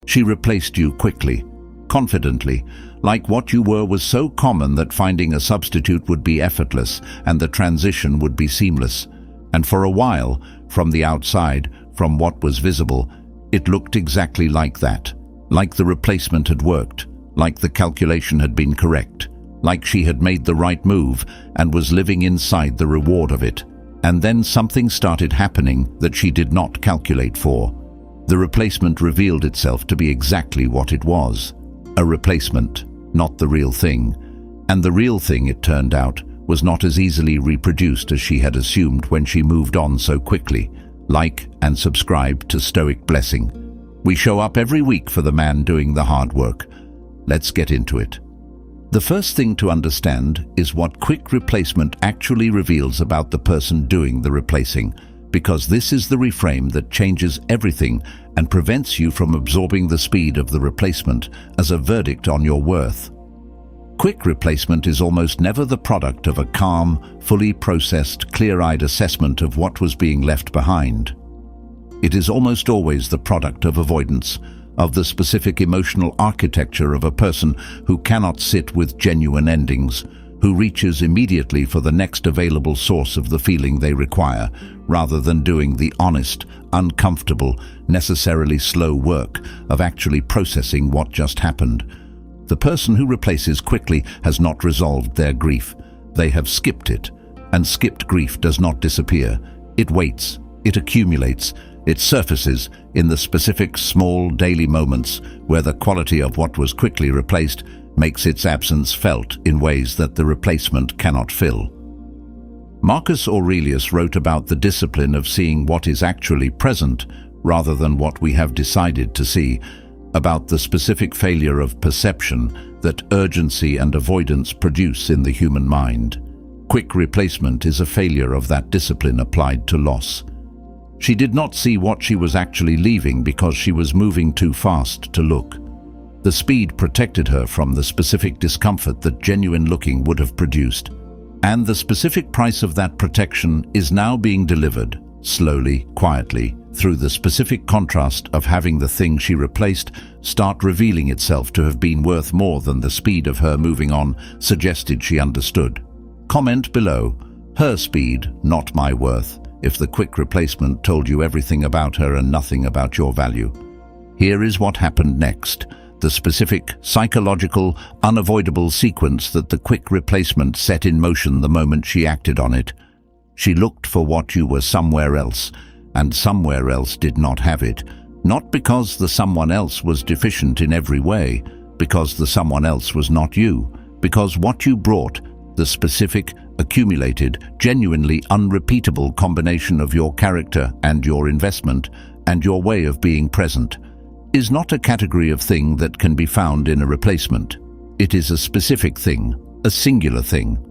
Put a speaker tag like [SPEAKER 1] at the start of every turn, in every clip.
[SPEAKER 1] She replaced you quickly, confidently, like what you were was so common that finding a substitute would be effortless and the transition would be seamless. And for a while, from the outside, from what was visible, it looked exactly like that. Like the replacement had worked, like the calculation had been correct, like she had made the right move and was living inside the reward of it. And then something started happening that she did not calculate for. The replacement revealed itself to be exactly what it was. A replacement, not the real thing. And the real thing, it turned out, was not as easily reproduced as she had assumed when she moved on so quickly. Like and subscribe to Stoic Blessing. We show up every week for the man doing the hard work. Let's get into it. The first thing to understand is what quick replacement actually reveals about the person doing the replacing, because this is the reframe that changes everything and prevents you from absorbing the speed of the replacement as a verdict on your worth. Quick replacement is almost never the product of a calm, fully processed, clear-eyed assessment of what was being left behind. It is almost always the product of avoidance, of the specific emotional architecture of a person who cannot sit with genuine endings, who reaches immediately for the next available source of the feeling they require, rather than doing the honest, uncomfortable, necessarily slow work of actually processing what just happened. The person who replaces quickly has not resolved their grief. They have skipped it, and skipped grief does not disappear. It waits, it accumulates, it surfaces in the specific small daily moments where the quality of what was quickly replaced makes its absence felt in ways that the replacement cannot fill. Marcus Aurelius wrote about the discipline of seeing what is actually present rather than what we have decided to see, about the specific failure of perception that urgency and avoidance produce in the human mind. Quick replacement is a failure of that discipline applied to loss. She did not see what she was actually leaving because she was moving too fast to look. The speed protected her from the specific discomfort that genuine looking would have produced. And the specific price of that protection is now being delivered, slowly, quietly, through the specific contrast of having the thing she replaced start revealing itself to have been worth more than the speed of her moving on suggested she understood. Comment below, her speed, not my worth, if the quick replacement told you everything about her and nothing about your value. Here is what happened next. The specific, psychological, unavoidable sequence that the quick replacement set in motion the moment she acted on it. She looked for what you were somewhere else, and somewhere else did not have it, not because the someone else was deficient in every way, because the someone else was not you, because what you brought, the specific, accumulated, genuinely unrepeatable combination of your character and your investment and your way of being present, is not a category of thing that can be found in a replacement. It is a specific thing, a singular thing.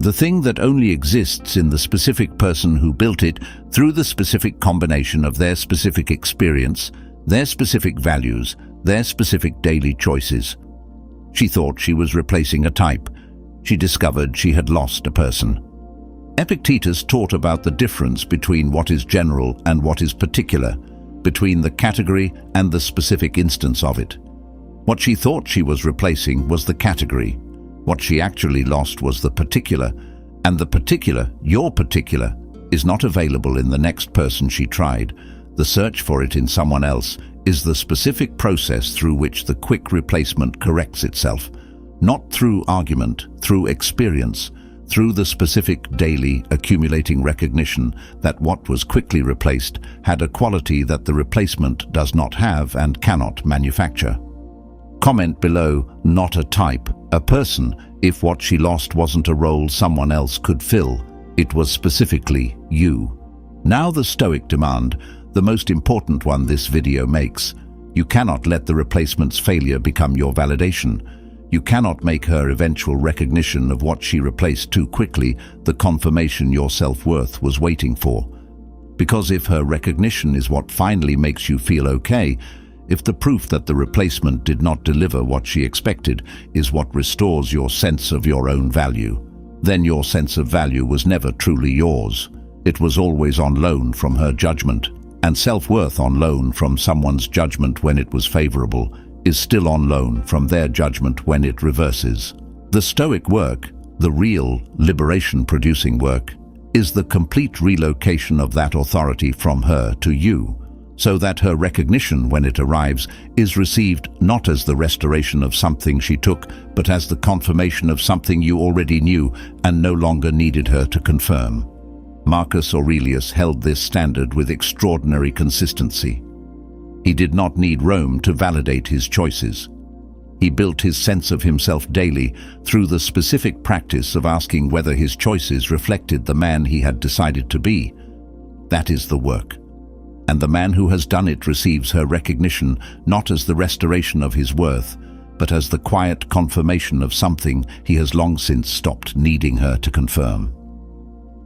[SPEAKER 1] The thing that only exists in the specific person who built it through the specific combination of their specific experience, their specific values, their specific daily choices. She thought she was replacing a type. She discovered she had lost a person. Epictetus taught about the difference between what is general and what is particular, between the category and the specific instance of it. What she thought she was replacing was the category. What she actually lost was the particular, and the particular, your particular, is not available in the next person she tried. The search for it in someone else is the specific process through which the quick replacement corrects itself, not through argument, through experience, through the specific daily accumulating recognition that what was quickly replaced had a quality that the replacement does not have and cannot manufacture. Comment below, not a type, a person, if what she lost wasn't a role someone else could fill. It was specifically you. Now the Stoic demand, the most important one this video makes. You cannot let the replacement's failure become your validation. You cannot make her eventual recognition of what she replaced too quickly the confirmation your self-worth was waiting for. Because if her recognition is what finally makes you feel okay, if the proof that the replacement did not deliver what she expected is what restores your sense of your own value, then your sense of value was never truly yours. It was always on loan from her judgment, And self-worth on loan from someone's judgment when it was favorable is still on loan from their judgment when it reverses. The Stoic work, the real liberation-producing work, is the complete relocation of that authority from her to you, so that her recognition when it arrives is received not as the restoration of something she took, but as the confirmation of something you already knew and no longer needed her to confirm. Marcus Aurelius held this standard with extraordinary consistency. He did not need Rome to validate his choices. He built his sense of himself daily through the specific practice of asking whether his choices reflected the man he had decided to be. That is the work. And the man who has done it receives her recognition not as the restoration of his worth, but as the quiet confirmation of something he has long since stopped needing her to confirm.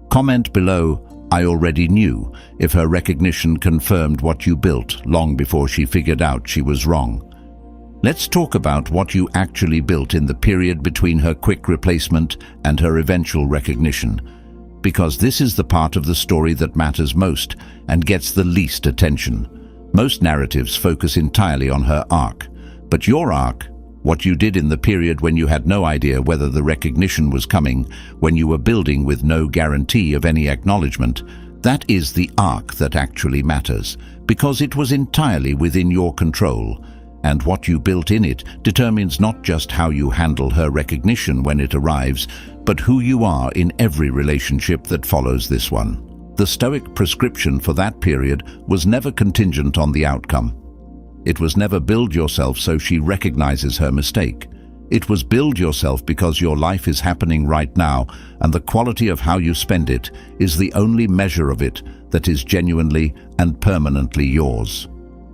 [SPEAKER 1] Comment below, "I already knew," if her recognition confirmed what you built long before she figured out she was wrong. Let's talk about what you actually built in the period between her quick replacement and her eventual recognition, because this is the part of the story that matters most and gets the least attention. Most narratives focus entirely on her arc, but your arc, what you did in the period when you had no idea whether the recognition was coming, when you were building with no guarantee of any acknowledgement, that is the arc that actually matters, because it was entirely within your control. And what you built in it determines not just how you handle her recognition when it arrives, but who you are in every relationship that follows this one. The Stoic prescription for that period was never contingent on the outcome. It was never build yourself so she recognizes her mistake. It was build yourself because your life is happening right now, and the quality of how you spend it is the only measure of it that is genuinely and permanently yours.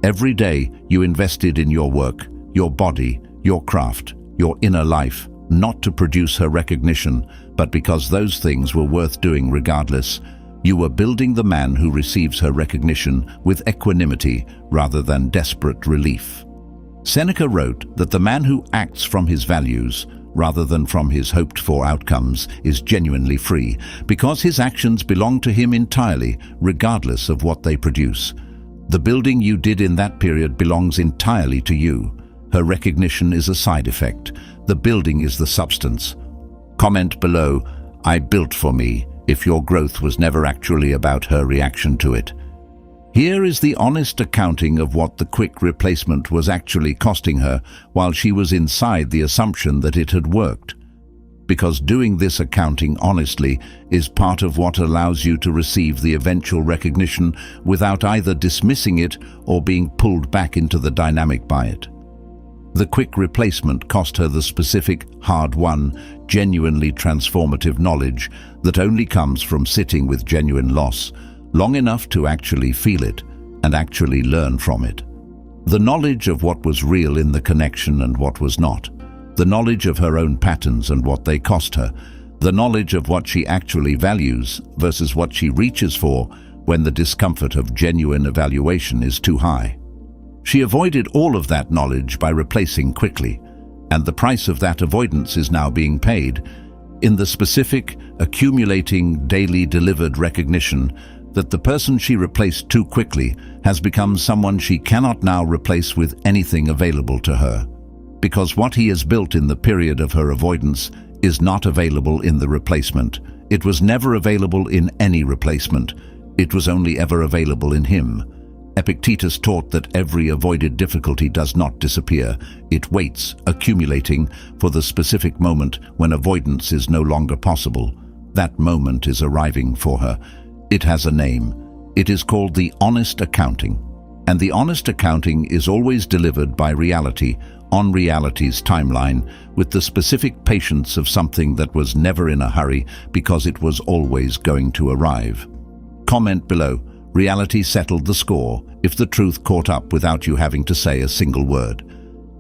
[SPEAKER 1] Every day you invested in your work, your body, your craft, your inner life, not to produce her recognition, but because those things were worth doing regardless. You were building the man who receives her recognition with equanimity rather than desperate relief. Seneca wrote that the man who acts from his values rather than from his hoped-for outcomes is genuinely free, because his actions belong to him entirely, regardless of what they produce. The building you did in that period belongs entirely to you. Her recognition is a side effect. The building is the substance. Comment below, "I built for me," if your growth was never actually about her reaction to it. Here is the honest accounting of what the quick replacement was actually costing her while she was inside the assumption that it had worked. Because doing this accounting honestly is part of what allows you to receive the eventual recognition without either dismissing it or being pulled back into the dynamic by it. The quick replacement cost her the specific, hard-won, genuinely transformative knowledge that only comes from sitting with genuine loss, long enough to actually feel it and actually learn from it. The knowledge of what was real in the connection and what was not. The knowledge of her own patterns and what they cost her. The knowledge of what she actually values versus what she reaches for when the discomfort of genuine evaluation is too high. She avoided all of that knowledge by replacing quickly, and the price of that avoidance is now being paid in the specific, accumulating, daily delivered recognition that the person she replaced too quickly has become someone she cannot now replace with anything available to her. Because what he has built in the period of her avoidance is not available in the replacement. It was never available in any replacement. It was only ever available in him. Epictetus taught that every avoided difficulty does not disappear. It waits, accumulating, for the specific moment when avoidance is no longer possible. That moment is arriving for her. It has a name. It is called the honest accounting. And the honest accounting is always delivered by reality, on reality's timeline, with the specific patience of something that was never in a hurry because it was always going to arrive. Comment below. Reality settled the score if the truth caught up without you having to say a single word.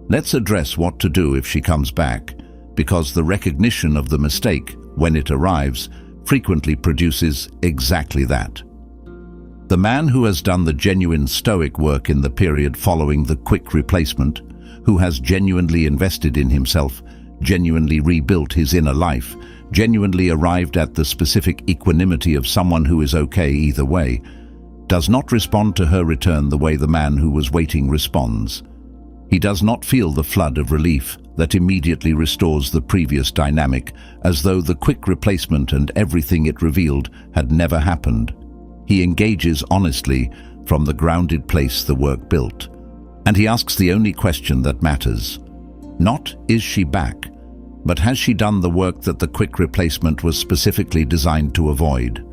[SPEAKER 1] Let's address what to do if she comes back, because the recognition of the mistake, when it arrives, frequently produces exactly that. The man who has done the genuine Stoic work in the period following the quick replacement, who has genuinely invested in himself, genuinely rebuilt his inner life, genuinely arrived at the specific equanimity of someone who is okay either way, does not respond to her return the way the man who was waiting responds. He does not feel the flood of relief that immediately restores the previous dynamic, as though the quick replacement and everything it revealed had never happened. He engages honestly from the grounded place the work built. And he asks the only question that matters. Not, is she back? But has she done the work that the quick replacement was specifically designed to avoid?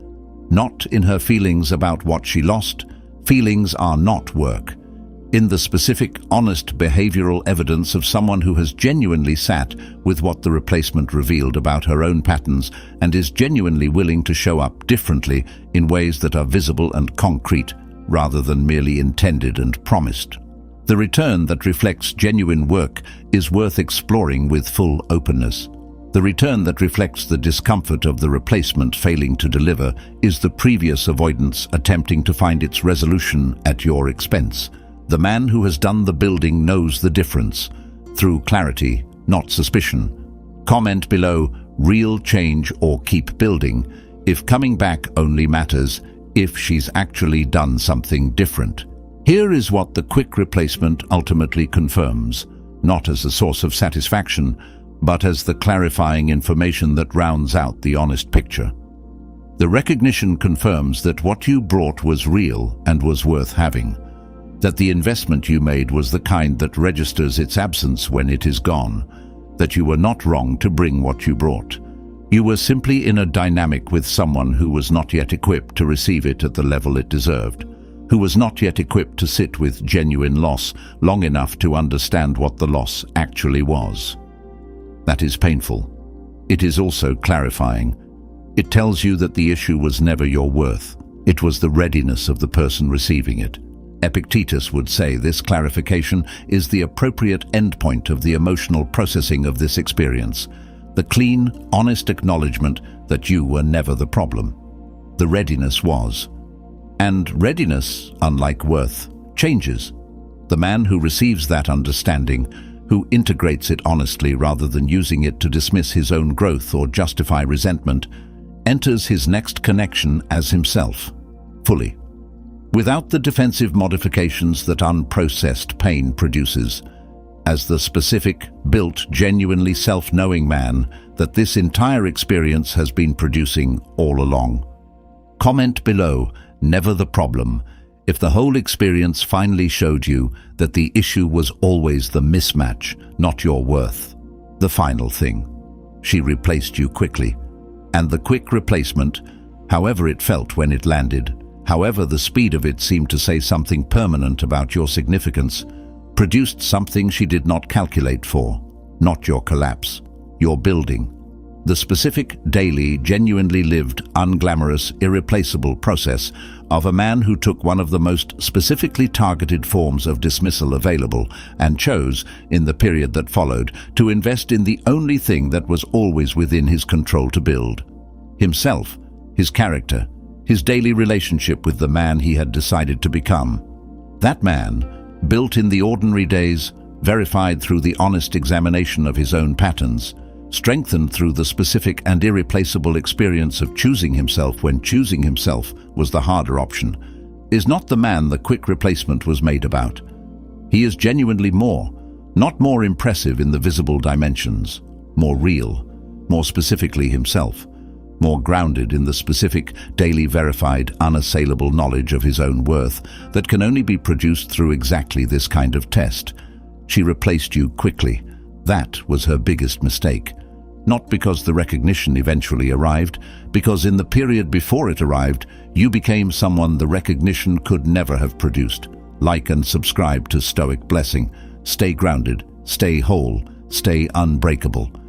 [SPEAKER 1] Not in her feelings about what she lost. Feelings are not work. In the specific, honest behavioral evidence of someone who has genuinely sat with what the replacement revealed about her own patterns and is genuinely willing to show up differently in ways that are visible and concrete, rather than merely intended and promised. The return that reflects genuine work is worth exploring with full openness. The return that reflects the discomfort of the replacement failing to deliver is the previous avoidance attempting to find its resolution at your expense. The man who has done the building knows the difference, through clarity, not suspicion. Comment below, real change or keep building, if coming back only matters if she's actually done something different. Here is what the quick replacement ultimately confirms, not as a source of satisfaction, but as the clarifying information that rounds out the honest picture. The recognition confirms that what you brought was real and was worth having, that the investment you made was the kind that registers its absence when it is gone, that you were not wrong to bring what you brought. You were simply in a dynamic with someone who was not yet equipped to receive it at the level it deserved, who was not yet equipped to sit with genuine loss long enough to understand what the loss actually was. That is painful. It is also clarifying. It tells you that the issue was never your worth. It was the readiness of the person receiving it. Epictetus would say this clarification is the appropriate endpoint of the emotional processing of this experience, the clean, honest acknowledgement that you were never the problem. The readiness was. And readiness, unlike worth, changes. The man who receives that understanding, who integrates it honestly rather than using it to dismiss his own growth or justify resentment, enters his next connection as himself, fully, without the defensive modifications that unprocessed pain produces, as the specific, built, genuinely self-knowing man that this entire experience has been producing all along. Comment below, never the problem, if the whole experience finally showed you that the issue was always the mismatch, not your worth. The final thing. She replaced you quickly. And the quick replacement, however it felt when it landed, however the speed of it seemed to say something permanent about your significance, produced something she did not calculate for, not your collapse, your building. The specific, daily, genuinely lived, unglamorous, irreplaceable process of a man who took one of the most specifically targeted forms of dismissal available and chose, in the period that followed, to invest in the only thing that was always within his control to build: himself, his character, his daily relationship with the man he had decided to become. That man, built in the ordinary days, verified through the honest examination of his own patterns, strengthened through the specific and irreplaceable experience of choosing himself when choosing himself was the harder option, is not the man the quick replacement was made about. He is genuinely more, not more impressive in the visible dimensions, more real, more specifically himself, more grounded in the specific, daily verified, unassailable knowledge of his own worth that can only be produced through exactly this kind of test. She replaced you quickly. That was her biggest mistake. Not because the recognition eventually arrived, because in the period before it arrived, you became someone the recognition could never have produced. Like and subscribe to Stoic Blessing. Stay grounded, stay whole, stay unbreakable.